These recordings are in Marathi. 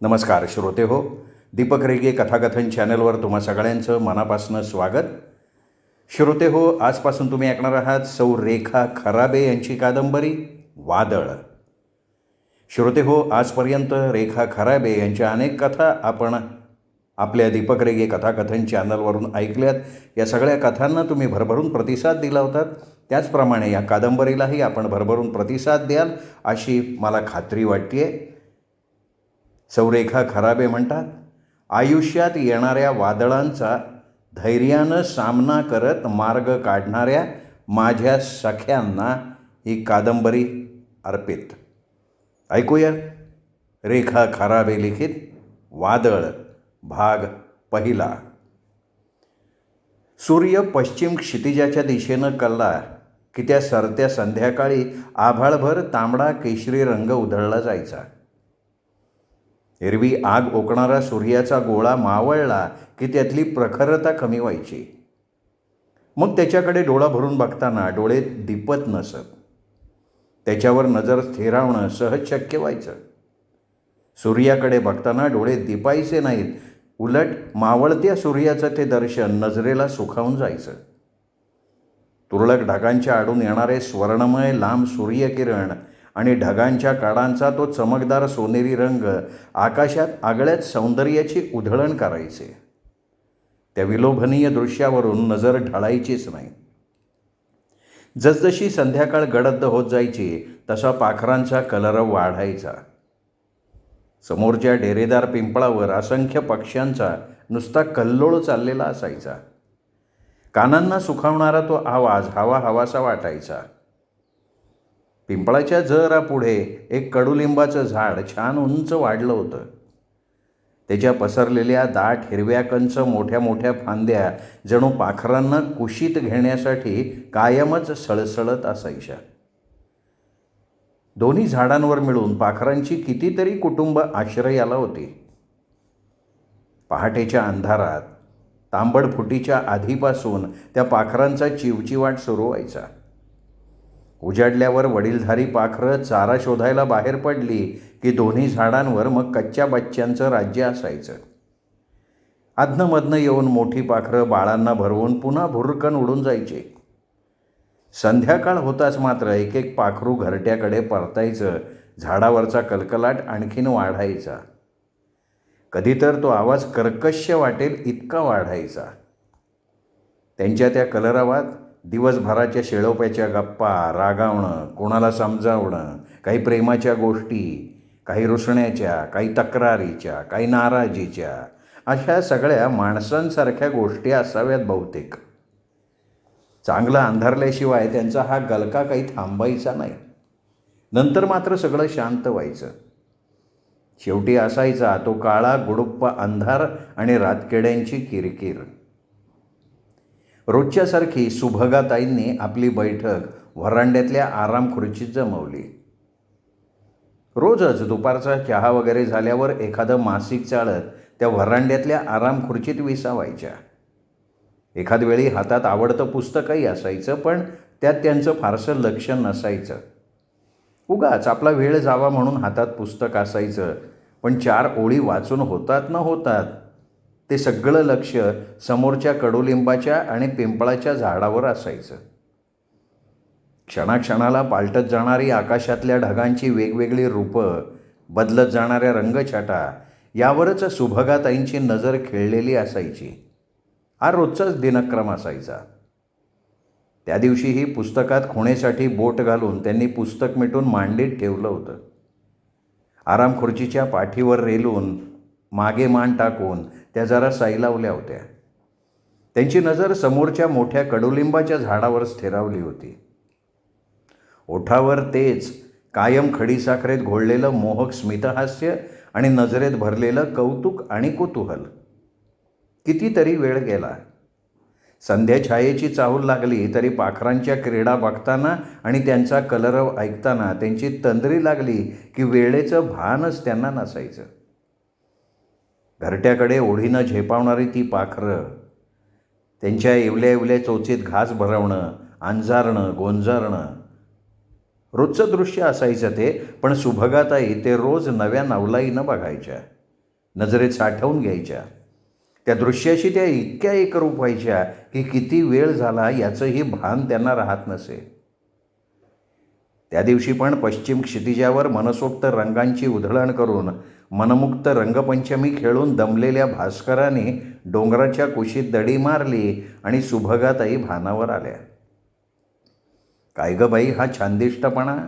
नमस्कार श्रोते हो. दीपक रेगे कथाकथन चॅनलवर तुम्हा सगळ्यांचं मनापासून स्वागत. श्रोते हो, आजपासून तुम्ही ऐकणार आहात सौ रेखा खराबे यांची कादंबरी वादळ. श्रोते हो, आजपर्यंत रेखा खराबे यांच्या अनेक कथा आपण आपल्या दीपक रेगे कथाकथन चॅनलवरून ऐकल्यात. या सगळ्या कथांना तुम्ही भरभरून प्रतिसाद दिला होतात. त्याचप्रमाणे या कादंबरीलाही आपण भरभरून प्रतिसाद द्याल अशी मला खात्री वाटते. सौ रेखा खराबे म्हणतात, आयुष्यात येणाऱ्या वादळांचा धैर्यानं सामना करत मार्ग काढणाऱ्या माझ्या सख्यांना ही कादंबरी अर्पित. ऐकूया रेखा खराबे लिखित वादळ भाग पहिला. सूर्य पश्चिम क्षितिजाच्या दिशेनं कलला की त्या सरत्या संध्याकाळी आभाळभर तांबडा केशरी रंग उधळला जायचा. एरवी आग ओकणारा सूर्याचा गोळा मावळला की त्यातली प्रखरता कमी व्हायची. मग त्याच्याकडे डोळा भरून बघताना डोळे दिपत नसत. त्याच्यावर नजर स्थिरावणं सहज शक्य व्हायचं. सूर्याकडे बघताना डोळे दिपायचे नाहीत, उलट मावळत्या सूर्याचं ते दर्शन नजरेला सुखावून जायचं. तुरळक ढगांच्या आडून येणारे स्वर्णमय लांब सूर्यकिरण आणि ढगांच्या काडांचा तो चमकदार सोनेरी रंग आकाशात आगळ्यात सौंदर्याची उधळण करायचे. त्या विलोभनीय दृश्यावरून नजर ढळायचीच नाही. जसजशी संध्याकाळ गडद होत जायची तसा पाखरांचा कलरव वाढायचा. समोरच्या डेरेदार पिंपळावर असंख्य पक्ष्यांचा नुसता कल्लोळ चाललेला असायचा. कानांना सुखावणारा तो आवाज हवा हवासा वाटायचा. पिंपळाच्या जरा पुढे एक कडुलिंबाचं झाड छान उंच वाढलं होतं. त्याच्या पसरलेल्या दाट हिरव्या कंच मोठ्या मोठ्या फांद्या जणू पाखरांना कुशीत घेण्यासाठी कायमच सळसळत असायच्या. दोन्ही झाडांवर मिळून पाखरांची कितीतरी कुटुंब आश्रयाला होती. पहाटेच्या अंधारात तांबड फुटीच्या आधीपासून त्या पाखरांचा चिवचिवाट सुरू व्हायचा. उजाडल्यावर वडीलधारी पाखरं चारा शोधायला बाहेर पडली की दोन्ही झाडांवर मग कच्च्या बच्च्यांचं राज्य असायचं. अधनंमधनं येऊन मोठी पाखरं बाळांना भरवून पुन्हा भुरकन उडून जायचे. संध्याकाळ होताच मात्र एक एक पाखरू घरट्याकडे परतायचं. झाडावरचा कलकलाट आणखीन वाढायचा. कधी तर तो आवाज कर्कश वाटेल इतका वाढायचा. त्यांच्या त्या कलरवात दिवसभराच्या शेळोप्याच्या गप्पा, रागावणं, कोणाला समजावणं, काही प्रेमाच्या गोष्टी, काही रुसण्याच्या, काही तक्रारीच्या, काही नाराजीच्या, अशा सगळ्या माणसांसारख्या गोष्टी असाव्यात बहुतेक. चांगलं अंधारल्याशिवाय त्यांचा हा गलका काही थांबायचा नाही. नंतर मात्र सगळं शांत व्हायचं. शेवटी असायचा तो काळा गुडुप्पा अंधार आणि रातकिड्यांची किरकिर. रोजच्यासारखी सुभगाताईंनी आपली बैठक व्हरांड्यातल्या आराम खुर्चीत जमवली. रोजच दुपारचा चहा वगैरे झाल्यावर एखादं मासिक चाळत त्या व्हरांड्यातल्या आराम खुर्चीत विसावायच्या. एखाद वेळी हातात आवडतं पुस्तकही असायचं, पण त्यात त्यांचं फारसं लक्ष नसायचं. उगाच आपला वेळ जावा म्हणून हातात पुस्तक असायचं, पण 4 ओळी वाचून होतात न होतात ते सगळं लक्ष समोरच्या कडुलिंबाच्या आणि पिंपळाच्या झाडावर असायचं. क्षणाक्षणाला पालटत जाणारी आकाशातल्या ढगांची वेगवेगळी रूपं, बदलत जाणाऱ्या रंगछटा यावरच सुभगाताईंची नजर खेळलेली असायची. हा रोजचाच दिनक्रम असायचा. त्या दिवशीही पुस्तकात खुणेसाठी बोट घालून त्यांनी पुस्तक मिटून मांडीत ठेवलं होतं. आराम खुर्चीच्या पाठीवर रेलून मागे मान टाकून त्या जरा साईलावल्या होत्या. त्यांची नजर समोरच्या मोठ्या कडुलिंबाच्या झाडावर स्थिरावली होती. ओठावर तेच कायम खडीसाखरेत घोळलेलं मोहक स्मितहास्य आणि नजरेत भरलेलं कौतुक आणि कुतूहल. कितीतरी वेळ गेला. संध्याछायेची चाहूल लागली तरी पाखरांच्या क्रीडा बघताना आणि त्यांचा कलरव ऐकताना त्यांची तंद्री लागली की वेळेचं भानच त्यांना नसायचं. घरट्याकडे ओढीनं झेपावणारी ती पाखरं, त्यांच्या येवल्या येवल्या चोचीत घास भरवणं, अंजारणं, गोंजारणं, रोजचं दृश्य असायचं ते. पण सुभगाताई ते रोज नव्या नवलाईनं बघायच्या. नजरेत साठवून घ्यायच्या. त्या दृश्याशी त्या इतक्या एकरूप व्हायच्या की किती वेळ झाला याचंही भान त्यांना राहत नसे. त्या दिवशी पण पश्चिम क्षितिजावर मनसोक्त रंगांची उधळण करून मनमुक्त रंगपंचमी खेळून दमलेल्या भास्कराने डोंगराच्या कुशीत दडी मारली आणि सुभगाताई भानावर आल्या. काय ग बाई हा छानदिष्टपणा,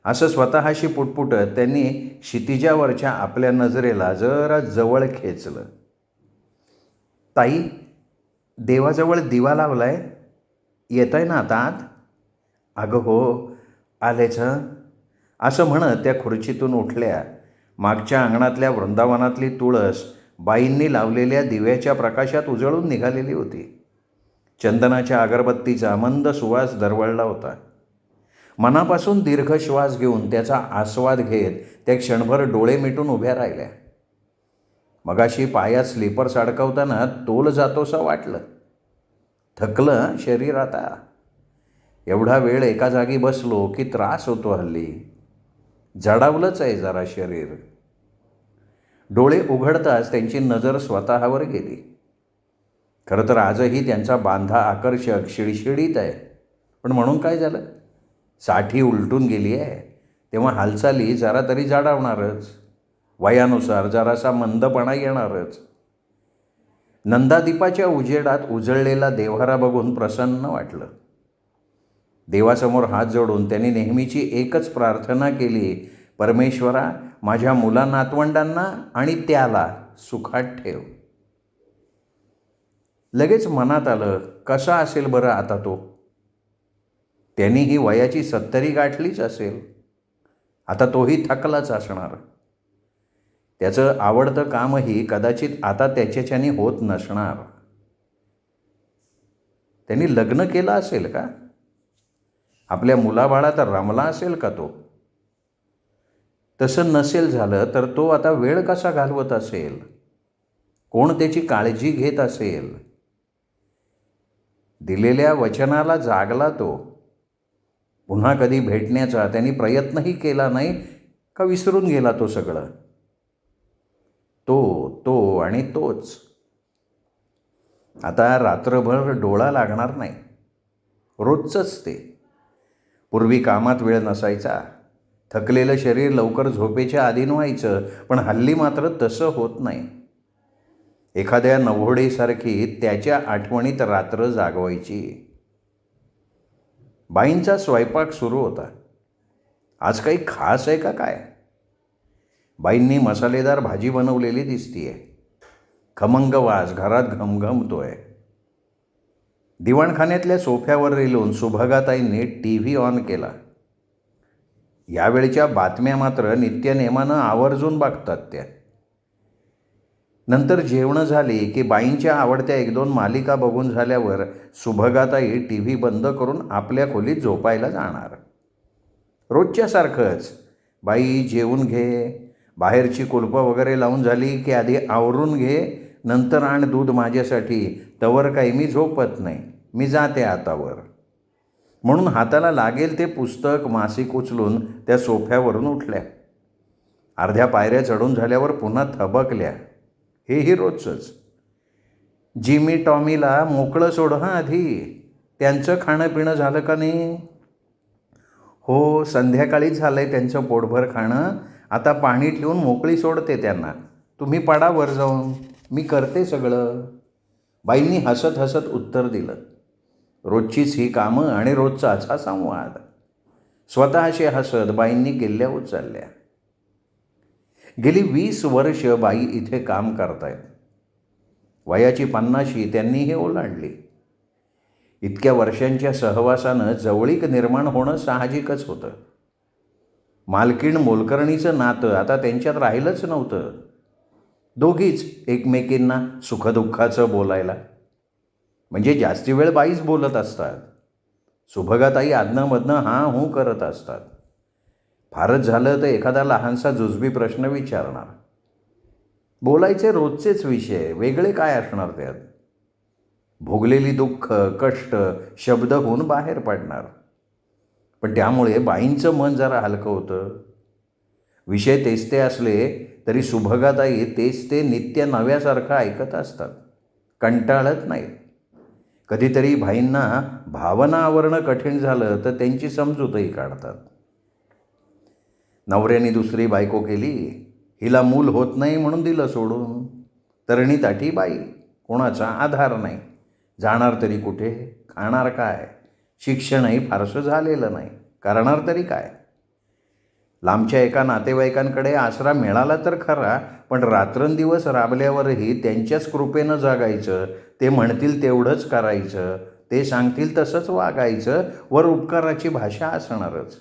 असं स्वतःशी पुटपुटत त्यांनी क्षितिजावरच्या आपल्या नजरेला जरा जवळ खेचलं. ताई, देवाजवळ दिवा लावलाय, येतंय ना आता आत? अगं हो, आलेच हं, असं म्हणत त्या खुर्चीतून उठल्या. मागच्या अंगणातल्या वृंदावनातली तुळस बाईंनी लावलेल्या दिव्याच्या प्रकाशात उजळून निघालेली होती. चंदनाच्या अगरबत्तीचा मंद सुवास दरवळला होता. मनापासून दीर्घ श्वास घेऊन त्याचा आस्वाद घेत त्या क्षणभर डोळे मिटून उभ्या राहिल्या. मगाशी पायात स्लीपर्स अडकवताना तोल जातोसं वाटलं. थकलं शरीर आता. एवढा वेळ एका जागी बसलो की त्रास होतो हल्ली. जडावलंच आहे जरा शरीर. डोळे उघडताच त्यांची नजर स्वतःवर गेली. खरं तर आजही त्यांचा बांधा आकर्षक शिडशिडीत आहे. पण म्हणून काय झालं? साठी उलटून गेली आहे तेव्हा हालचाली जरा तरी जाडावणारच. वयानुसार जरासा मंदपणा येणारच. नंदादीपाच्या उजेडात उजळलेला देव्हारा बघून प्रसन्न वाटलं. देवासमोर हात जोडून त्यांनी नेहमीची एकच प्रार्थना केली, परमेश्वरा, माझ्या मुला नातवंडांना आणि त्याला सुखात ठेव. लगेच मनात आलं, कसा असेल बरं आता तो? त्यांनी ही वयाची 70 गाठलीच असेल. आता तोही थकलाच असणार. त्याचं आवडतं कामही कदाचित आता त्याच्याच्याने होत नसणार. त्यांनी लग्न केलं असेल का? आपल्या मुलाबाळात रमला असेल का तो? तसं नसेल झालं तर तो आता वेळ कसा घालवत असेल? कोण त्याची काळजी घेत असेल? दिलेल्या वचनाला जागला तो. पुन्हा कधी भेटण्याचा त्यांनी प्रयत्नही केला नाही का विसरून गेला तो सगळं? तो आणि तोच. आता रात्रभर डोळा लागणार नाही. रोजचंच ते. पूर्वी कामात वेळ नसायचा. थकलेलं शरीर लवकर झोपेच्या अधीन व्हायचं. पण हल्ली मात्र तसं होत नाही. एखाद्या नव्होडीसारखी त्याच्या आठवणीत रात्र जागवायची. बाईंचा स्वयंपाक सुरू होता. आज काही खास आहे का काय? बाईंनी मसालेदार भाजी बनवलेली दिसतीये. खमंग वास घरात घमघमतोय. दिवाणखान्यातल्या सोफ्यावर रेलून सुभगाताईंनी TV ऑन केला. यावेळच्या बातम्या मात्र नित्यनेमानं आवर्जून बघतात त्या. नंतर जेवणं झाली की बाईंच्या आवडत्या 1-2 मालिका बघून झाल्यावर सुभगाताई TV बंद करून आपल्या खोलीत झोपायला जाणार. रोजच्यासारखंच. बाई जेवून घे, बाहेरची कुलपं वगैरे लावून झाली की आधी आवरून घे, नंतर आण दूध माझ्यासाठी, तवर काही मी झोपत नाही, मी जाते आता वर. म्हणून हाताला लागेल ते पुस्तक मासिक उचलून त्या सोफ्यावरून उठल्या. अर्ध्या पायऱ्या चढून झाल्यावर पुन्हा थबकल्या. हेही रोजचंच. जिमी टॉमीला मोकळं सोड हां आधी. त्यांचं खाणं पिणं झालं का नाही? हो, संध्याकाळीच झालं आहे त्यांचं पोटभर खाणं. आता पाणी ठेवून मोकळी सोडते त्यांना. तुम्ही पडा वर जाऊन, मी करते सगळं. बाईंनी हसत हसत उत्तर दिलं. रोजचीच ही कामं आणि रोजचाच हा संवाद. स्वतःशी हसत बाईंनी किल्ल्या उचलल्या. गेली 20 वर्ष बाई इथे काम करतायत. वयाची 50शी त्यांनीही ओलांडली. इतक्या वर्षांच्या सहवासानं जवळीक निर्माण होणं साहजिकच होतं. मालकीण मोलकरणीचं नातं आता त्यांच्यात राहिलंच नव्हतं. दोघीच एकमेकींना सुखदुःखाचं बोलायला. म्हणजे जास्ती वेळ बाईच बोलत असतात. सुभगाताई आदनंमधनं हां हूं करत असतात. फारच झालं तर एखादा लहानसा जुजबी प्रश्न विचारणार. बोलायचे रोजचेच विषय, वेगळे काय असणार त्यात? भोगलेली दुःख, कष्ट शब्द होऊन बाहेर पडणार. पण त्यामुळे बाईंचं मन जरा हलकं होतं. विषय तेच ते असले तरी सुभगाताई तेच ते नित्य नव्यासारखं ऐकत असतात, कंटाळत नाहीत. कधीतरी भाईंना भावना आवरणं कठीण झालं तर त्यांची समजूतही काढतात. नवऱ्याने दुसरी बायको केली, हिला मूल होत नाही म्हणून दिलं सोडून. तरणी ताठी बाई, कोणाचा आधार नाही, जाणार तरी कुठे, खाणार काय, शिक्षणही फारसं झालेलं नाही, करणार तरी काय. लांबच्या एका नातेवाईकांकडे आसरा मिळाला तर खरा, पण रात्रंदिवस राबल्यावरही त्यांच्याच कृपेनं जगायचं, ते म्हणतील तेवढंच करायचं, ते सांगतील तसंच वागायचं, वर उपकाराची भाषा असणारच.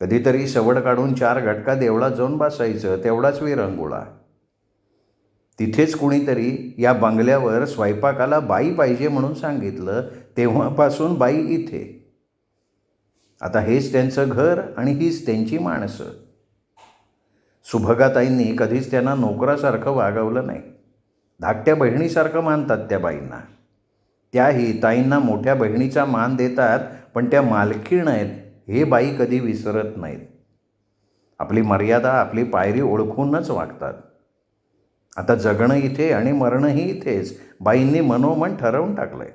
कधीतरी सवड काढून 4 घटका देवळात जाऊन बसायचं, तेवढाच विरंगुळा. तिथेच कुणीतरी या बंगल्यावर स्वयंपाकाला बाई पाहिजे म्हणून सांगितलं, तेव्हापासून बाई इथे. आता हेच त्यांचं घर आणि हीच त्यांची माणसं. सुभगाताईंनी कधीच त्यांना नोकरासारखं वागवलं नाही. धाकट्या बहिणीसारखं मानतात त्या बाईंना. त्याही ताईंना मोठ्या बहिणीचा मान देतात, पण त्या मालकीण आहेत हे बाई कधी विसरत नाहीत. आपली मर्यादा, आपली पायरी ओळखूनच वागतात. आता जगणं इथे आणि मरणंही इथेच, बाईंनी मनोमन ठरवून टाकलंय.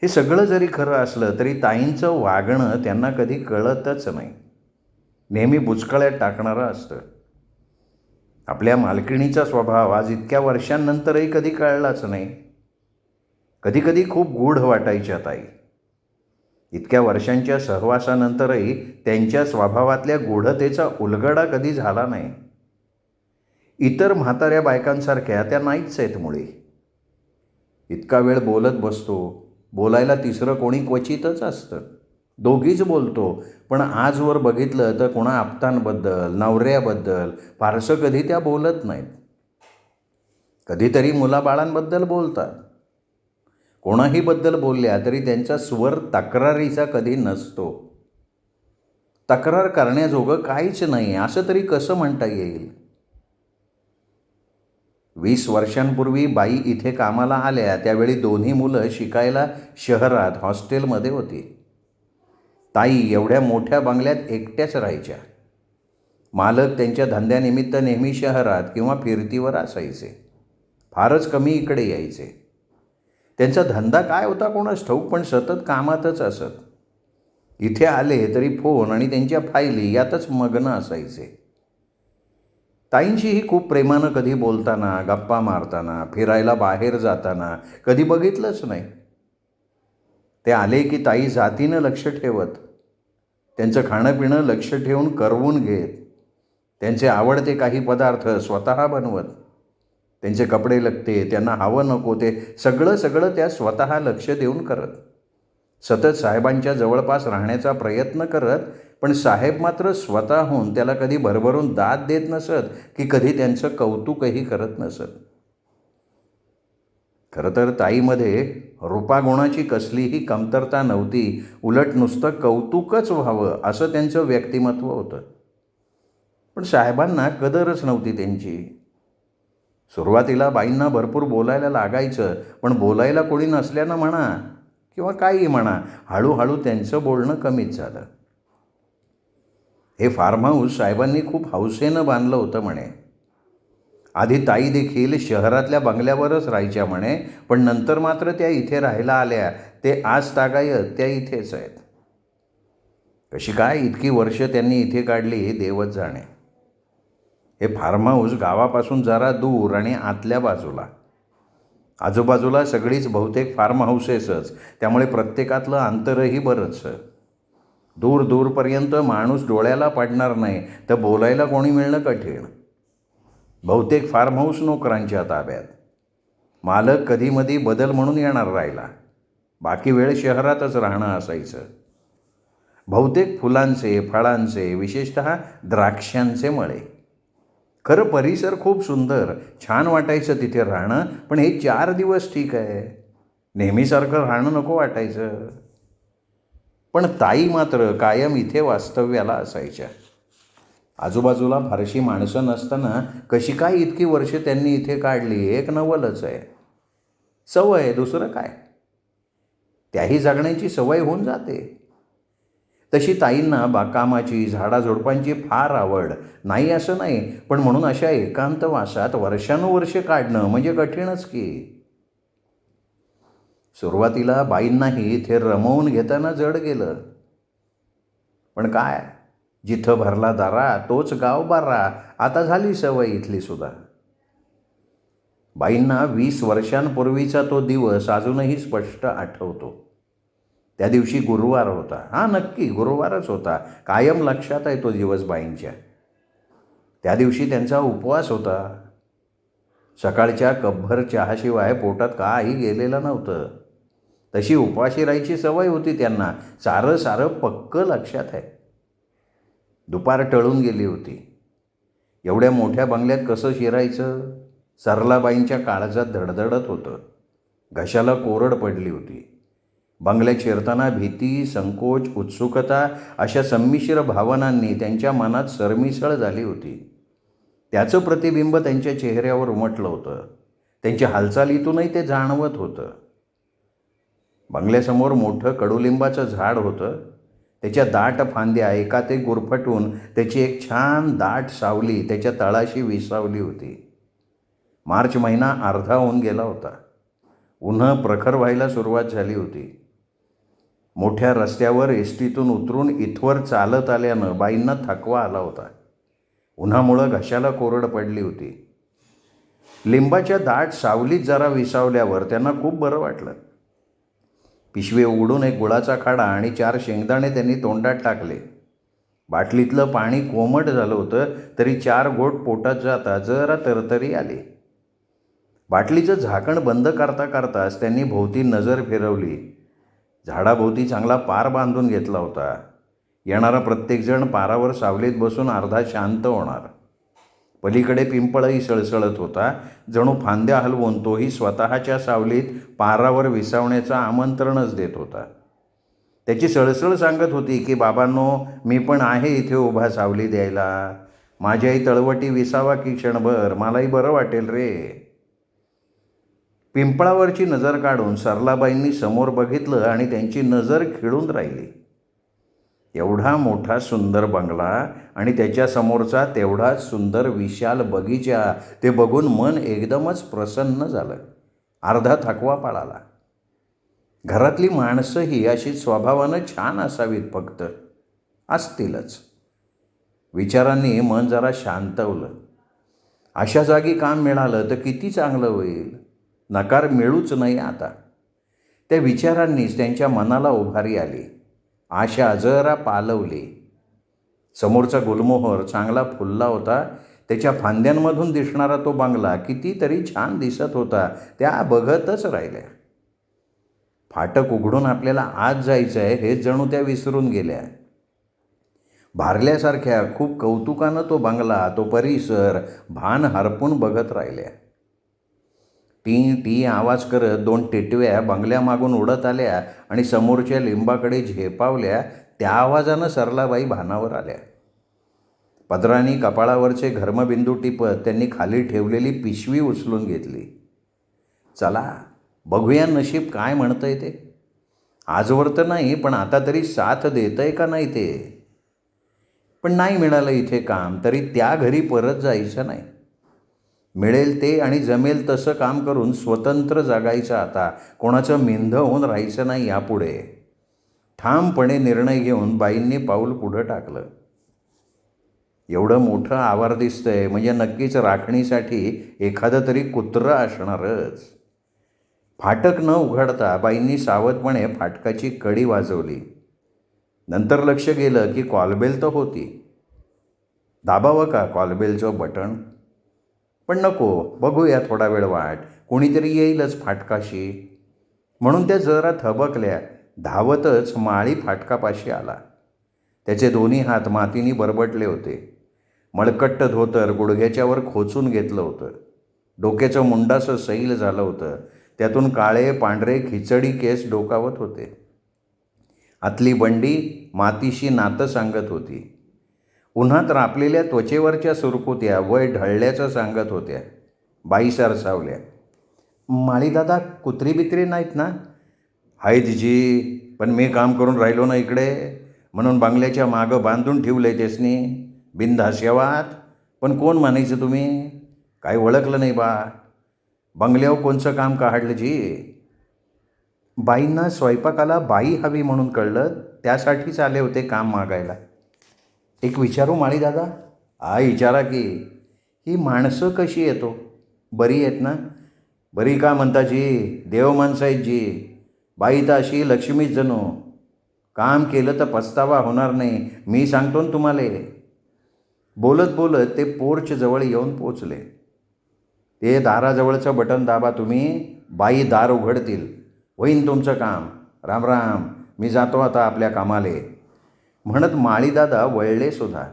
हे सगळं जरी खरं असलं तरी ताईंचं वागणं त्यांना कधी कळतच नाही, नेहमी बुचकळ्यात टाकणारं असतं. आपल्या मालकिणीचा स्वभाव आज इतक्या वर्षांनंतरही कधी कळलाच नाही. कधी कधी खूप गूढ वाटायच्या ताई. इतक्या वर्षांच्या सहवासानंतरही त्यांच्या स्वभावातल्या गूढतेचा उलगडा कधी झाला नाही. इतर म्हाताऱ्या बायकांसारख्या त्या नाहीच आहेत मुळी. इतका वेळ बोलत बसतो, बोलायला तिसरं कोणी क्वचितच असतं. दोघीच बोलतो, पण आजवर बघितलं तर कोणा आप्तांबद्दल, नवऱ्याबद्दल फारसं कधी त्या बोलत नाहीत. कधीतरी मुलाबाळांबद्दल बोलतात. कोणाहीबद्दल बोलल्या तरी त्यांचा स्वर तक्रारीचा कधी नसतो. तक्रार करण्याजोगं काहीच नाही असं तरी कसं म्हणता येईल. 20 वर्षांपूर्वी बाई इथे कामाला आल्या त्यावेळी दोन्ही मुलं शिकायला शहरात हॉस्टेलमध्ये होती. ताई एवढ्या मोठ्या बंगल्यात एकट्याच राहायच्या. मालक त्यांच्या धंद्यानिमित्त नेहमी शहरात किंवा फिरतीवर असायचे, फारच कमी इकडे यायचे. त्यांचा धंदा काय होता कोणास ठाऊक, पण सतत कामातच असत. इथे आले तरी फोन आणि त्यांच्या फायली यातच मग्न असायचे. ताईंशीही खूप प्रेमानं कधी बोलताना, गप्पा मारताना, फिरायला बाहेर जाताना कधी बघितलंच नाही. ते आले की ताई जातीनं लक्ष ठेवत, त्यांचं खाणंपिणं लक्ष ठेवून करवून घेत, त्यांचे आवडते काही पदार्थ स्वतः बनवत, त्यांचे कपडे लत्ते त्यांना हवं नको ते सगळं त्या स्वतः लक्ष देऊन करत, सतत साहेबांच्या जवळपास राहण्याचा प्रयत्न करत. पण साहेब मात्र स्वतःहून त्याला कधी भरभरून दाद देत नसत की कधी त्यांचं कौतुकही करत नसत. खरं तर ताईमध्ये रूपागुणाची कसलीही कमतरता नव्हती, उलट नुसतं कौतुकच व्हावं असं त्यांचं व्यक्तिमत्व होतं. पण साहेबांना कदरच नव्हती त्यांची. सुरुवातीला बाईंना भरपूर बोलायला लागायचं, पण बोलायला कोणी नसल्यानं म्हणा किंवा काहीही म्हणा, हळूहळू त्यांचं बोलणं कमीच झालं. हे फार्म हाऊस साहेबांनी खूप हौसेनं बांधलं होतं म्हणे. आधी ताई देखील शहरातल्या बंगल्यावरच राहायच्या म्हणे, पण नंतर मात्र त्या इथे राहायला आल्या. ते आज तागायत त्या इथेच आहेत. कशी काय इतकी वर्ष त्यांनी इथे काढली हे देवच जाणे. हे फार्म हाऊस गावापासून जरा दूर आणि आतल्या बाजूला. आजूबाजूला सगळीच बहुतेक फार्म हाऊसेसच, त्यामुळे प्रत्येकातलं अंतरही बरंचसं. दूर दूरपर्यंत माणूस डोळ्याला पडणार नाही तर बोलायला कोणी मिळणं कठीण. बहुतेक फार्म हाऊस नोकरांच्या ताब्यात. मालक कधीमधी बदल म्हणून येणार राहिला, बाकी वेळ शहरातच राहणं असायचं. बहुतेक फुलांचे, फळांचे, विशेषतः द्राक्षांचे मळे. खरं परिसर खूप सुंदर, छान वाटायचं तिथे राहणं. पण हे 4 दिवस ठीक आहे, नेहमीसारखं राहणं नको वाटायचं. पण ताई मात्र कायम इथे वास्तव्याला असायच्या. आजूबाजूला फारशी माणसं नसताना कशी काय इतकी वर्ष त्यांनी इथे काढली एक नवलच आहे. सवय, दुसरं काय. त्याही जगण्याची सवय होऊन जाते. तशी ताईंना बागकामाची, झाडाझुडपांची फार आवड. नाही असं नाही, पण म्हणून अशा एकांतवासात वर्षानुवर्षे काढणं म्हणजे कठीणच की. सुरुवातीला बाईंनाही इथे रमवून घेताना जड गेलं. पण काय, जिथं भरला दारा तोच गाव बारा. आता झाली सवय इथली सुद्धा. बाईंना 20 वर्षांपूर्वीचा तो दिवस अजूनही स्पष्ट आठवतो. त्या दिवशी गुरुवार होता. हां, नक्की गुरुवारच होता. कायम लक्षात आहे तो दिवस बाईंच्या. त्या दिवशी त्यांचा उपवास होता. सकाळच्या कपभर चहाशिवाय पोटात काही गेलेलं नव्हतं. तशी उपाशी राहायची सवय होती त्यांना. सारं पक्क लक्षात आहे. दुपार टळून गेली होती. एवढ्या मोठ्या बंगल्यात कसं शिरायचं? सरलाबाईंच्या काळजात धडधडत होतं. घशाला कोरड पडली होती. बंगल्यात शिरताना भीती, संकोच, उत्सुकता अशा संमिश्र भावनांनी त्यांच्या मनात सरमिसळ झाली होती. त्याचं प्रतिबिंब त्यांच्या चेहऱ्यावर उमटलं होतं. त्यांच्या हालचालीतूनही ते जाणवत होतं. बंगल्यासमोर मोठं कडुलिंबाचं झाड होतं. त्याच्या दाट फांद्या एकात एक गुरफटून त्याची एक छान दाट सावली त्याच्या तळाशी विसावली होती. मार्च महिना अर्धा होऊन गेला होता. उन्हं प्रखर व्हायला सुरुवात झाली होती. मोठ्या रस्त्यावर एसटीतून उतरून इथवर चालत आल्यानं बाईंना थकवा आला होता. उन्हामुळं घशाला कोरड पडली होती. लिंबाच्या दाट सावलीत जरा विसावल्यावर त्यांना खूप बरं वाटलं. पिशवी उघडून एक गुळाचा खाडा आणि 4 शेंगदाणे त्यांनी तोंडात टाकले. बाटलीतलं पाणी कोमट झालं होतं, तरी 4 घोट पोटात जाता जरा तरतरी आली. बाटलीचं झाकण बंद करता करताच त्यांनी भोवती नजर फिरवली. झाडाभोवती चांगला पार बांधून घेतला होता. येणारा प्रत्येकजण पारावर सावलीत बसून अर्धा शांत होणार. पलीकडे पिंपळही सळसळत होता. जणू फांद्या हलवून तोही स्वतःच्या सावलीत पारावर विसावण्याचं आमंत्रणच देत होता. त्याची सळसळ सांगत होती की बाबांनो, मी पण आहे इथे उभा सावली द्यायला. माझ्याही तळवटी विसावा की क्षणभर, मलाही बरं वाटेल रे. पिंपळावरची नजर काढून सरलाबाईंनी समोर बघितलं आणि त्यांची नजर खिळून राहिली. एवढा मोठा सुंदर बंगला आणि त्याच्यासमोरचा तेवढाच सुंदर विशाल बगीचा, ते बघून मन एकदमच प्रसन्न झालं. अर्धा थकवा पळाला. घरातली माणसंही अशी स्वभावानं छान असावीत, फक्त असतीलच. विचारांनी मन जरा शांतवलं. अशा जागी काम मिळालं तर किती चांगलं होईल. नकार मिळूच नाही आता. त्या विचारांनीच त्यांच्या मनाला उभारी आली. आशा जरा पालवली. समोरचा गुलमोहर चांगला फुलला होता. त्याच्या फांद्यांमधून दिसणारा तो बंगला कितीतरी छान दिसत होता. त्या बघतच राहिल्या. फाटक उघडून आपल्याला आत जायचं आहे हे जणू त्या विसरून गेल्या. भारल्यासारख्या खूप कौतुकानं तो बंगला, तो परिसर भान हरपून बघत राहिल्या. टी टी आवाज करत 2 टिटव्या बंगल्यामागून उडत आल्या आणि समोरच्या लिंबाकडे झेपावल्या. त्या आवाजानं सरलाबाई भानावर आल्या. पदरानी कपाळावरचे घर्मबिंदू टिपत त्यांनी खाली ठेवलेली पिशवी उचलून घेतली. चला बघूया नशीब काय म्हणतंय ते. आजवर तर नाही, पण आता तरी साथ देतंय का नाही ते. पण नाही मिळालं इथे काम तरी त्या घरी परत जायचं नाही. मिळेल ते आणि जमेल तसं काम करून स्वतंत्र जगायचं आता. कोणाचं मिंध होऊन राहायचं नाही यापुढे. ठामपणे निर्णय घेऊन बाईंनी पाऊल पुढं टाकलं. एवढं मोठं आवार दिसतंय म्हणजे नक्कीच राखणीसाठी एखादं तरी कुत्रं असणारच. फाटक न उघडता बाईंनी सावधपणे फाटकाची कडी वाजवली. नंतर लक्ष गेलं की कॉलबेल तर होती. दाबावं का कॉलबेलचं बटण? पण नको, बघूया थोडा वेळ वाट, कोणीतरी येईलच फाटकाशी. म्हणून त्या जरा थबकल्या. धावतच माळी फाटकापाशी आला. त्याचे दोन्ही हात मातीने बरबटले होते. मळकट्ट धोतर गुडघ्याच्यावर खोचून घेतलं होतं. डोक्याचं मुंडासं सैल झालं होतं. त्यातून काळे पांढरे खिचडी केस डोकावत होते. आतली बंडी मातीशी नातं सांगत होती. उन्हात रापलेल्या त्वचेवरच्या सुरकुत्या वय ढळल्याचं सांगत होत्या. बाई सरसावल्या. माळीदादा, कुत्री बित्री नाहीत ना? आहेत जी, पण मी काम करून राहिलो ना इकडे. म्हणून बंगल्याच्या मागं बांधून ठेवलंय त्यासनी बिनधास येवात. पण कोण म्हणायचं तुम्ही? काही ओळखलं नाही बा. बंगल्यावर कोणचं काम काढलं जी? बाईंना स्वयंपाकाला बाई हवी म्हणून कळलं, त्यासाठीच आले होते काम मागायला. एक विचारू माळी दादा? हा विचारा की. ही माणसं कशी येतो? बरी आहेत ना? बरी का म्हणता जी? देव माणसं आहेत जी. बाई तर अशी लक्ष्मीच जणू. काम केलं तर पस्तावा होणार नाही, मी सांगतो ना तुम्हाला. बोलत बोलत ते पोर्च जवळ येऊन पोचले. ते दाराजवळचं बटन दाबा तुम्ही, बाई दार उघडतील. होईन तुमचं काम. राम राम, मी जातो आता आपल्या कामाले, म्हणत माळीदादा वळले सुद्धा.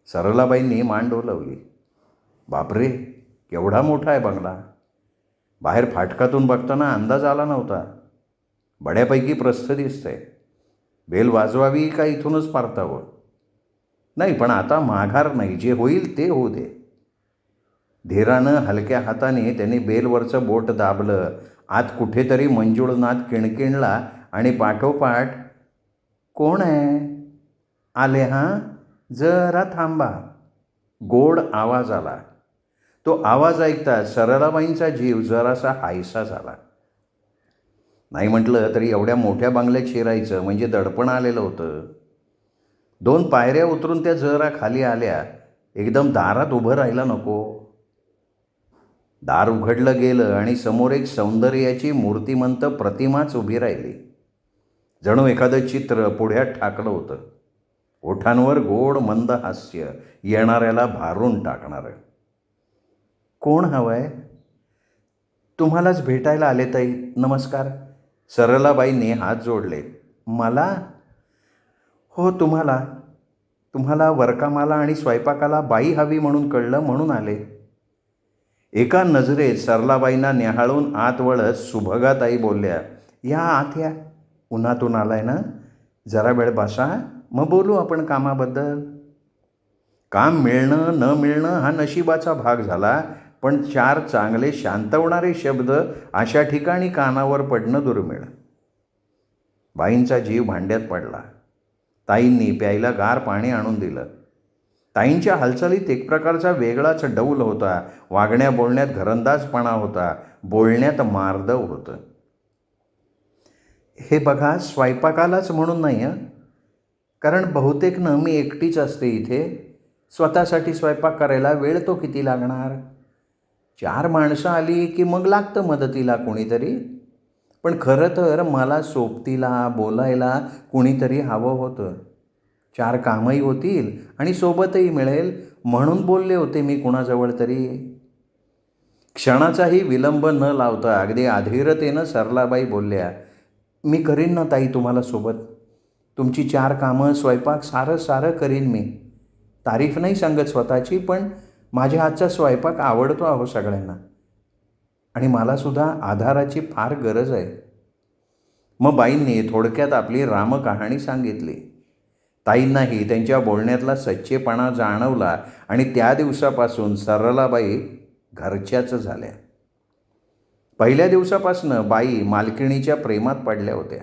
सरलाबाईंनी मान डोलवली. बापरे, केवढा मोठा आहे बंगला. बाहेर फाटकातून बघताना अंदाज आला नव्हता. बड्यापैकी प्रस्थ दिसतंय. बेल वाजवावी का इथूनच पारतावं? नाही, पण आता माघार नाही. जे होईल ते होऊ दे. धीरानं हलक्या हाताने त्यांनी बेलवरचं बोट दाबलं. आत कुठेतरी मंजुळनाथ किणकिणला आणि पाठोपाठ, कोण आहे? आले हां, जरा थांबा. गोड आवाज आला. तो आवाज ऐकताच सरलाबाईंचा जीव जरासा हायसा झाला. नाही म्हटलं तरी एवढ्या मोठ्या बंगल्यात शिरायचं म्हणजे दडपण आलेलं होतं. 2 पायऱ्या उतरून त्या जरा खाली आल्या. एकदम दारात उभं राहायला नको? दार उघडलं गेलं आणि समोर एक सौंदर्याची मूर्तिमंत प्रतिमाच उभी राहिली. जणू एखादं चित्र पुढ्यात ठाकलं होतं. ओठांवर गोड मंद हास्य, येणाऱ्याला भारून टाकणारं. कोण हवंय? तुम्हालाच भेटायला आले ताई. नमस्कार. सरलाबाईंनी हात जोडले. मला? हो, तुम्हाला वरकामाला आणि स्वयंपाकाला बाई हवी म्हणून कळलं, म्हणून आले. एका नजरेत सरलाबाईंना न्याहाळून आत वळत सुभगाताई बोलल्या, या आत या. उन्हातून आलाय ना? जरा वेळ बसा, मग बोलू आपण कामाबद्दल. काम मिळणं न मिळणं हा नशिबाचा भाग झाला, पण 4 चांगले शांतवणारे शब्द अशा ठिकाणी कानावर पडणं दुर्मिळ. बाईंचा जीव भांड्यात पडला. ताईंनी प्यायला गार पाणी आणून दिलं. ताईंच्या हालचालीत एक प्रकारचा वेगळाच डौल होता. वागण्या बोलण्यात घरंदाजपणा होता. बोलण्यात मार्दव होतं. हे बघा, स्वयंपाकालाच म्हणून नाही हं, कारण बहुतेक मी एकटीच असते इथे. स्वतःसाठी स्वयंपाक करायला वेळ तो किती लागणार? 4 माणसं आली की मग लागतं मदतीला कोणीतरी. पण खरं तर मला सोबतीला बोलायला कुणीतरी हवं होतं. 4 कामही होतील आणि सोबतही मिळेल, म्हणून बोलले होते मी कुणाजवळ तरी. क्षणाचाही विलंब न लावता अगदी अधीरतेनं सरलाबाई बोलल्या, मी करीन ना ताई तुम्हाला सोबत. तुमची 4 कामं, स्वयंपाक सारं करीन मी. तारीफ नाही सांगत स्वतःची, पण माझ्या हातचा स्वयंपाक आवडतो अहो सगळ्यांना. आणि मलासुद्धा आधाराची फार गरज आहे. मग बाईंनी थोडक्यात आपली रामकहाणी सांगितली. ताईंनाही त्यांच्या बोलण्यातला सच्चेपणा जाणवला आणि त्या दिवसापासून सरलाबाई घरच्याच झाल्या. पहिल्या दिवसापासून बाई मालकिणीच्या प्रेमात पडल्या होत्या.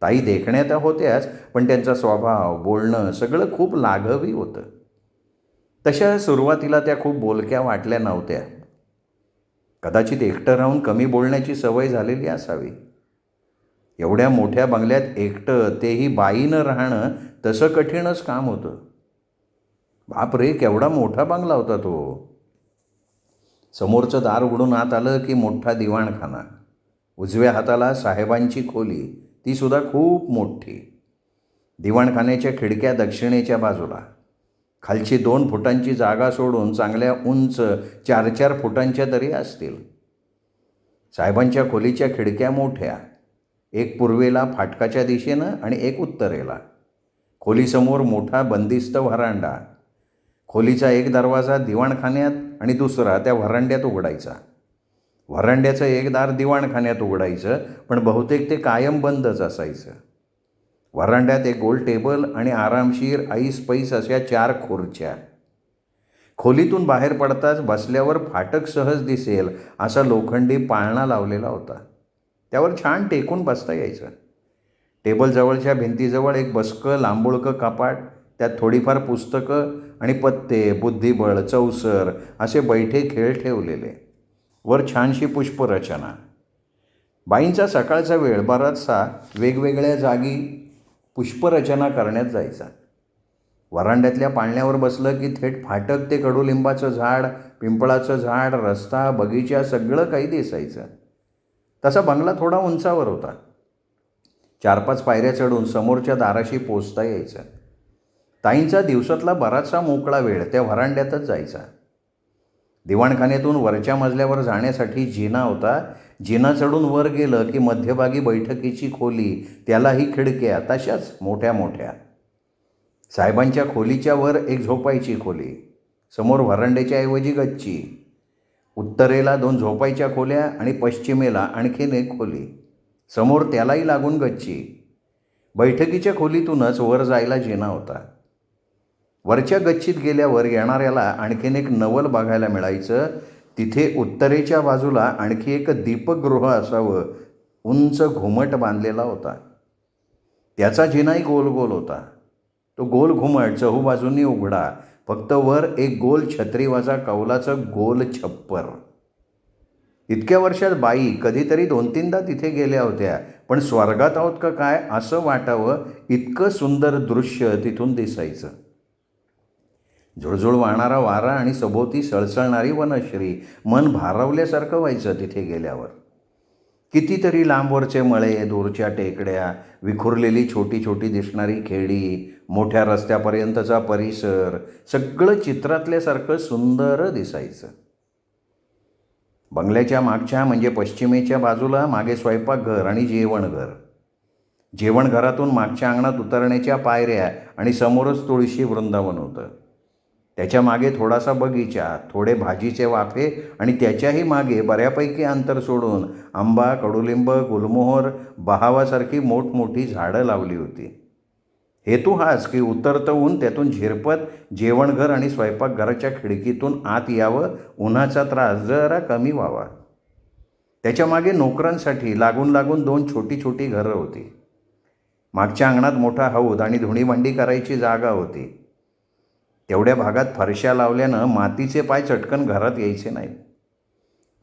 ताई देखण्यात होत्याच, पण त्यांचा स्वभाव, बोलणं सगळं खूप लाघवी होतं. तशा सुरुवातीला त्या खूप बोलक्या वाटल्या नव्हत्या. कदाचित एकटं राहून कमी बोलण्याची सवय झालेली असावी. एवढ्या मोठ्या बंगल्यात एकटं, तेही बाईनं राहणं तसं कठीणच काम होतं. बापरे, केवढा मोठा बंगला होता तो. समोरचं दार उघडून आत आलं की मोठा दिवाणखाना. उजव्या हाताला साहेबांची खोली, ती सुद्धा खूप मोठी. दिवाणखान्याच्या खिडक्या दक्षिणेच्या बाजूला. खालची 2 फुटांची जागा सोडून चांगल्या उंच 4-4 फुटांच्या तरी असतील. साहेबांच्या खोलीच्या खिडक्या मोठ्या, एक पूर्वेला फाटकाच्या दिशेनं आणि एक उत्तरेला. खोलीसमोर मोठा बंदिस्त व्हरांडा. खोलीचा एक दरवाजा दिवाणखान्यात आणि दुसरा त्या व्हरांड्यात उघडायचा. व्हरांड्याचं एक दार दिवाणखान्यात उघडायचं, पण बहुतेक ते कायम बंदच असायचं. व्हरांड्यात एक गोल टेबल आणि आरामशीर ऐस-पैस अशा 4 खुर्च्या. खोलीतून बाहेर पडताच बसल्यावर फाटक सहज दिसेल असा लोखंडी पाळणा लावलेला होता. त्यावर छान टेकून बसता यायचं. टेबलजवळच्या भिंतीजवळ एक बसकं लांबुळकं कपाट, त्यात थोडीफार पुस्तकं आणि पत्ते, बुद्धिबळ, चौसर असे बैठे खेळ ठेवलेले. वर छानशी पुष्परचना. बाईंचा सकाळचा वेळ बराचसा वेगवेगळ्या जागी पुष्परचना करण्यात जायचा. वरांड्यातल्या पाळण्यावर बसलं की थेट फाटक ते कडुलिंबाचं झाड, पिंपळाचं झाड, रस्ता, बगीचा सगळं काही दिसायचं. तसा बंगला थोडा उंचावर होता. 4-5 पायऱ्या चढून समोरच्या दाराशी पोचता यायचं. ताईंचा दिवसातला बराचसा मोकळा वेळ त्या व्हरांड्यातच जायचा. दिवाणखान्यातून वरच्या मजल्यावर जाण्यासाठी जिना होता. जिना चढून वर गेलं की मध्यभागी बैठकीची खोली, त्यालाही खिडक्या तशाच मोठ्या मोठ्या. साहेबांच्या खोलीच्या वर एक झोपायची खोली, समोर व्हरांड्याच्या ऐवजी गच्ची. उत्तरेला 2 झोपायच्या खोल्या आणि पश्चिमेला आणखीन एक खोली, समोर त्यालाही लागून गच्ची. बैठकीच्या खोलीतूनच वर जायला जिना होता. वरच्या गच्चीत गेल्यावर येणाऱ्याला आणखीन एक नवल बघायला मिळायचं. तिथे उत्तरेच्या बाजूला आणखी एक दीपगृह असावं, उंच घुमट बांधलेला होता. त्याचा जिनाही गोल गोल होता. तो गोल घुमट चहूबाजूंनी उघडा, फक्त वर एक गोल छत्रीवाजा कौलाचं गोल छप्पर. इतक्या वर्षात बाई कधीतरी 2-3दा तिथे गेल्या होत्या, पण स्वर्गात आहोत का काय असं वाटावं इतकं सुंदर दृश्य तिथून दिसायचं. झुळझुळ वाहणारा वारा आणि सभोवती सळसळणारी वनश्री, मन भारावल्यासारखं व्हायचं तिथे गेल्यावर. कितीतरी लांबवरचे मळे, दूरच्या टेकड्या, विखुरलेली छोटी छोटी दिसणारी खेडी, मोठ्या रस्त्यापर्यंतचा परिसर सगळं चित्रातल्यासारखं सुंदर दिसायचं. बंगल्याच्या मागच्या म्हणजे पश्चिमेच्या बाजूला मागे स्वयंपाकघर आणि जेवणघर. जेवणघरातून मागच्या अंगणात उतरण्याच्या पायऱ्या आणि समोरच तुळशी वृंदावन होतं. त्याच्या मागे थोडासा बगीचा, थोडे भाजीचे वाफे आणि त्याच्याही मागे बऱ्यापैकी अंतर सोडून आंबा, कडुलिंब, गुलमोहर, बहावासारखी मोठमोठी झाडं लावली होती. हेतू हाच की उतरतं ऊन त्यातून झिरपत जेवणघर आणि स्वयंपाकघराच्या खिडकीतून आत यावं, उन्हाचा त्रास जरा कमी व्हावा. त्याच्या मागे नोकरांसाठी लागून लागून 2 छोटी छोटी घरं होती. मागच्या अंगणात मोठा हौद आणि धुणीभांडी करायची जागा होती. तेवढ्या भागात फरशा लावल्यानं मातीचे पाय चटकन घरात यायचे नाहीत.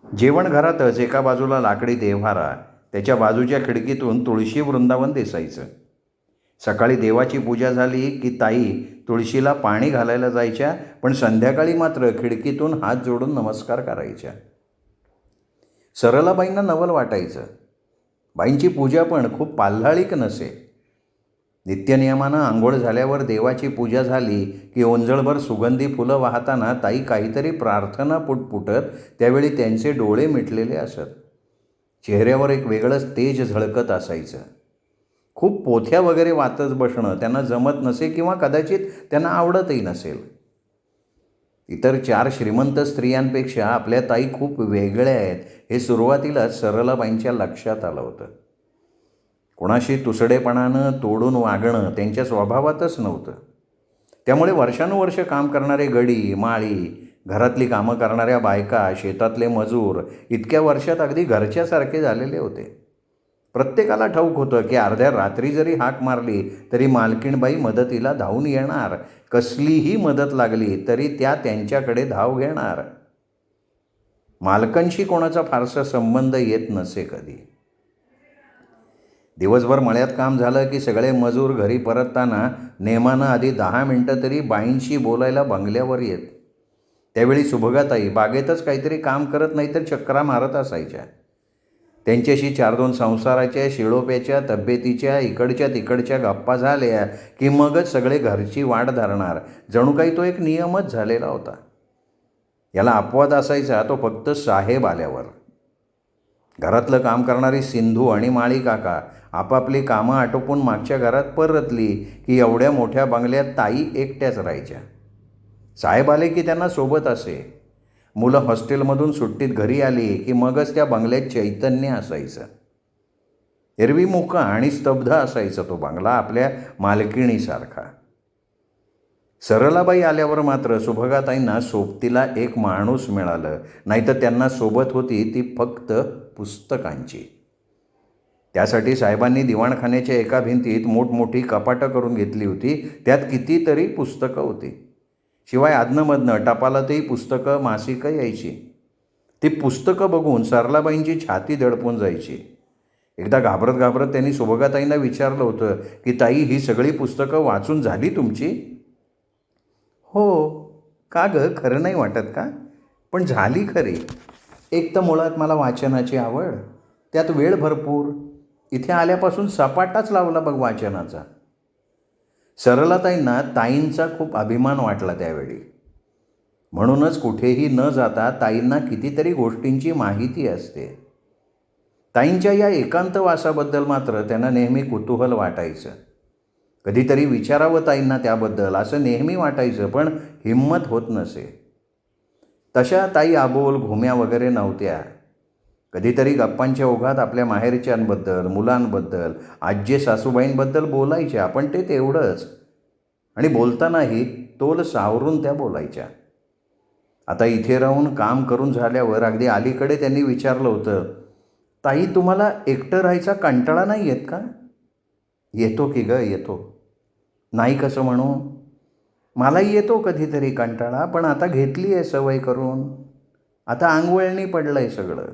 जेवणघरातच एका बाजूला लाकडी देव्हारा, त्याच्या बाजूच्या खिडकीतून तुळशी वृंदावन दिसायचं. सकाळी देवाची पूजा झाली की ताई तुळशीला पाणी घालायला जायच्या, पण संध्याकाळी मात्र खिडकीतून हात जोडून नमस्कार करायच्या. सरलाबाईंना नवल वाटायचं. बाईंची पूजा पण खूप पाल्हाळीक नसे. नित्यनियमानं आंघोळ झाल्यावर देवाची पूजा झाली की ओंजळभर सुगंधी फुलं वाहताना ताई काहीतरी प्रार्थना पुटपुटत, त्यावेळी त्यांचे डोळे मिटलेले असत. चेहऱ्यावर एक वेगळंच तेज झळकत असायचं. खूप पोथ्या वगैरे वाचत बसणं त्यांना जमत नसे किंवा कदाचित त्यांना आवडतही नसेल. इतर 4 श्रीमंत स्त्रियांपेक्षा आपल्या ताई खूप वेगळ्या आहेत हे सुरुवातीलाच सरलाबाईंच्या लक्षात आलं होतं. कोणाशी तुसडेपणानं तोडून वागणं त्यांच्या स्वभावातच नव्हतं. त्यामुळे वर्षानुवर्ष काम करणारे गडी, माळी, घरातली कामं करणाऱ्या बायका, शेतातले मजूर इतक्या वर्षात अगदी घरच्यासारखे झालेले होते. प्रत्येकाला ठाऊक होतं की अर्ध्या रात्री जरी हाक मारली तरी मालकीणबाई मदतीला धावून येणार. कसलीही मदत लागली तरी त्या त्यांच्याकडे धाव घेणार. मालकांशी कोणाचा फारसा संबंध येत नसे कधी. दिवसभर मळ्यात काम झालं की सगळे मजूर घरी परतताना नेमानं आधी 10 मिनटं तरी बाईंशी बोलायला बंगल्यावर येत. त्यावेळी सुभगाताई बागेतच काहीतरी काम करत नाही तर चक्रा मारत असायच्या. त्यांच्याशी 4-2 संसाराच्या, शिळोप्याच्या, तब्येतीच्या, इकडच्या तिकडच्या गप्पा झाल्या की मगच सगळे घरची वाट धरणार. जणू काही तो एक नियमच झालेला होता. याला अपवाद असायचा तो फक्त साहेब आल्यावर. घरातलं काम करणारी सिंधू आणि माळी काका आपापली कामं आटोपून मागच्या घरात परतली की एवढ्या मोठ्या बंगल्यात ताई एकट्याच राहायच्या. साहेब आले की त्यांना सोबत असे. मुलं हॉस्टेलमधून सुट्टीत घरी आली की मगच त्या बंगल्यात चैतन्य असायचं. एरवी मोका आणि स्तब्ध असायचा तो बंगला आपल्या मालकिणीसारखा. सरलाबाई आल्यावर मात्र सुभगाताईंना सोबतीला एक माणूस मिळालं, नाहीतर त्यांना सोबत होती ती फक्त पुस्तकांची. त्यासाठी साहेबांनी दिवाणखान्याच्या एका भिंतीत मोठमोठी कपाटं करून घेतली होती. त्यात कितीतरी पुस्तकं होती. शिवाय आधनंमधनं टपालातही पुस्तकं, मासिकं यायची. ती पुस्तकं बघून सरलाबाईंची छाती दडपून जायची. एकदा घाबरत घाबरत त्यांनी सुभगाताईंना विचारलं होतं की ताई, ही सगळी पुस्तकं वाचून झाली तुमची? हो. का गं, खरं नाही वाटत का? पण झाली खरी. एक तर मुळात मला वाचनाची आवड, त्यात वेळ भरपूर. इथे आल्यापासून सपाटाच लावला बघ वाचनाचा. सरलाताईंना ताईंचा खूप अभिमान वाटला त्यावेळी. म्हणूनच कुठेही न जाता ताईंना कितीतरी गोष्टींची माहिती असते. ताईंच्या या एकांतवासाबद्दल मात्र त्यांना नेहमी कुतूहल वाटायचं. कधीतरी विचारावं ताईंना त्याबद्दल असं नेहमी वाटायचं, पण हिंमत होत नसे. तशा ताई आबोल घुम्या वगैरे नव्हत्या. कधीतरी गप्पांच्या ओघात आपल्या माहेरच्यांबद्दल, मुलांबद्दल, आज्जे सासूबाईंबद्दल बोलायच्या, पण ते तेवढंच. आणि बोलतानाही तोल सावरून त्या बोलायच्या. आता इथे राहून काम करून झाल्यावर अगदी अलीकडे त्यांनी विचारलं होतं, ताई, तुम्हाला एकटं राहायचा कंटाळा नाही येत का? येतो की गं, येतो. नाही कसं म्हणू? मलाही येतो कधीतरी कंटाळा, पण आता घेतली आहे सवय करून. आता अंगवळणी पडलं आहे सगळं.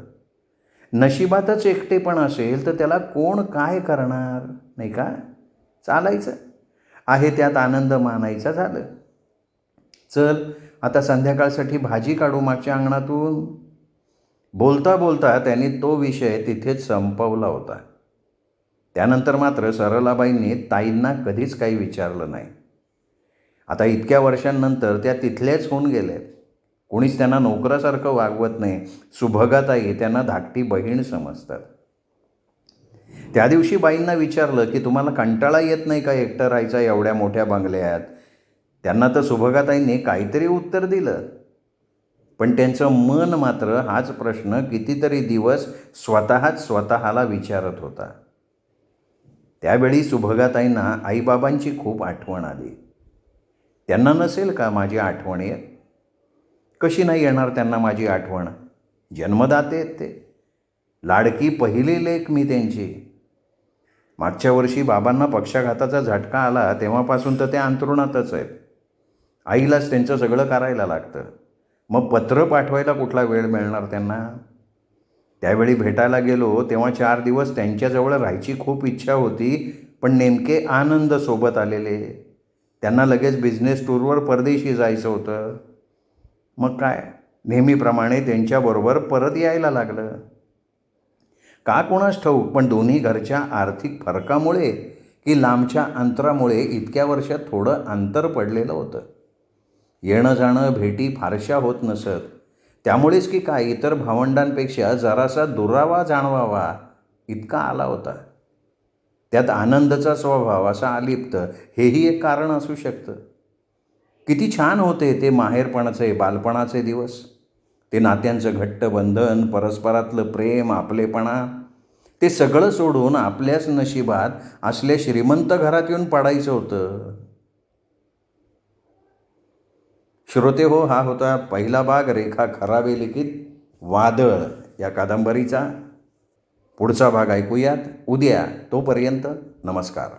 नशिबातच एकटेपण असेल तर त्याला कोण काय करणार, नाही का? चालायचं आहे, त्यात आनंद मानायचा. झालं. चल आता संध्याकाळसाठी भाजी काढू मागच्या अंगणातून. बोलता बोलता त्यांनी तो विषय तिथेच संपवला होता. त्यानंतर मात्र सरलाबाईंनी ताईंना कधीच काही विचारलं नाही. आता इतक्या वर्षांनंतर त्या तिथल्याच होऊन गेल्यात. कोणीच त्यांना नोकरासारखं वागवत नाही. सुभगाताई त्यांना धाकटी बहीण समजतात. त्या दिवशी बाईंना विचारलं की तुम्हाला कंटाळा येत नाही का एकटं राहायचा एवढ्या मोठ्या बंगल्यात? त्यांना तर सुभगाताईंनी काहीतरी उत्तर दिलं, पण त्यांचं मन मात्र हाच प्रश्न कितीतरी दिवस स्वतःला विचारत होता. त्यावेळी सुभगाताईंना आईबाबांची खूप आठवण आली. त्यांना नसेल का माझी आठवण येत? कशी नाही येणार त्यांना माझी आठवण? जन्मदाते आहेत ते. लाडकी पहिली लेक मी त्यांची. मागच्या वर्षी बाबांना पक्षाघाताचा झटका आला तेव्हापासून तर ते अंथरुणातच आहेत. आईलाच त्यांचं सगळं करायला लागतं. मग पत्र पाठवायला कुठला वेळ मिळणार त्यांना? त्यावेळी भेटायला गेलो तेव्हा 4 दिवस त्यांच्याजवळ राहायची खूप इच्छा होती, पण नेमके आनंद सोबत आलेले. त्यांना लगेच बिझनेस टूरवर परदेशी जायचं होतं. मग काय, नेहमीप्रमाणे त्यांच्याबरोबर परत यायला लागलं. का कोणास ठाऊक, पण दोन्ही घरच्या आर्थिक फरकामुळे की लांबच्या अंतरामुळे इतक्या वर्षात थोडं अंतर पडलेलं होतं. येणं जाणं भेटी फारशा होत नसत. त्यामुळेच की काय, इतर भावंडांपेक्षा जरासा दुरावा जाणवावा इतका आला होता. त्यात आनंदचा स्वभाव असा अलिप्त, हेही एक कारण असू शकतं. किती छान होते ते माहेरपणाचे, बालपणाचे दिवस. ते नात्यांचं घट्ट बंधन, परस्परातलं प्रेम, आपलेपणा, ते सगळं सोडून आपल्याच नशिबात असल्या श्रीमंत घरात येऊन पडायचं होतं. श्रोते हो, हा होता पहिला भाग रेखा खराबे लिखित वादळ या कादंबरीचा. पुढचा भाग ऐकूयात उद्या. तोपर्यंत नमस्कार.